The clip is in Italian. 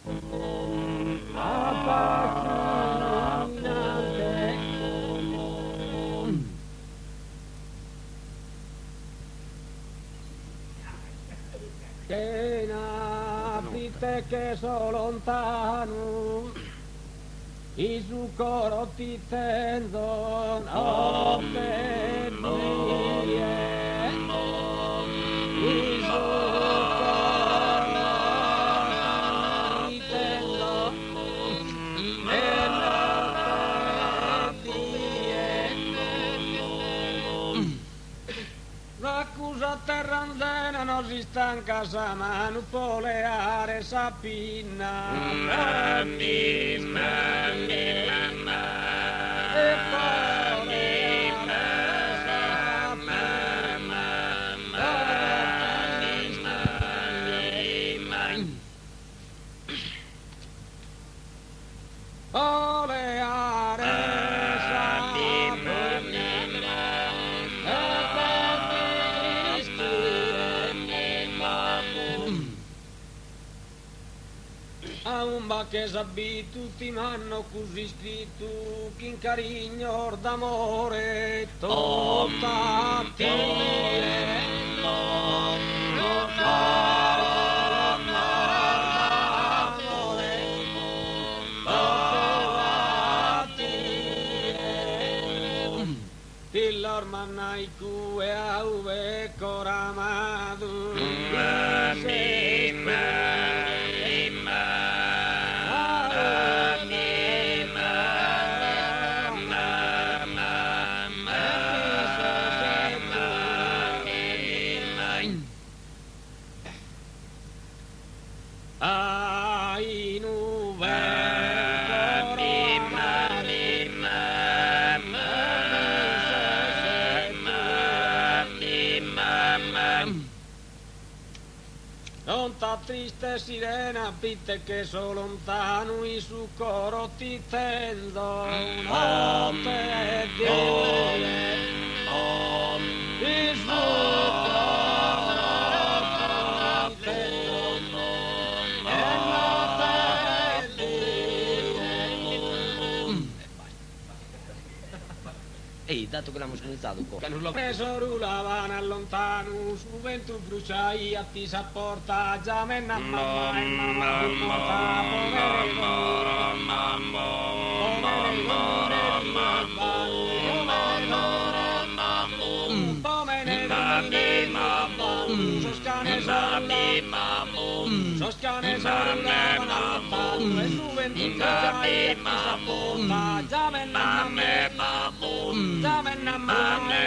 Che napite che so lontano, i su coro ti tendo, notte mie, i su coro ti tendo, e notte mie. L'accusa terrandena non si stanca sa mano poleare sapina e che sabbi tutti m'hanno così scritto che in carigno d'amore tutta Tilormanaiku e auve coramadu triste sirena, pitte che so lontano, in su coro ti tendo, notte di in su coro ti tendo, e notte di. Ehi, dato che l'abbiamo sconizzato un po'. Che non l'ho preso rulavano lontano, su vento bruciai a ti s'apporta, già menna mamma e mamma Soscane sorulavano lontano, e su vento bruciai a ti s'apporta, già menna mamma e Jamen Maramu,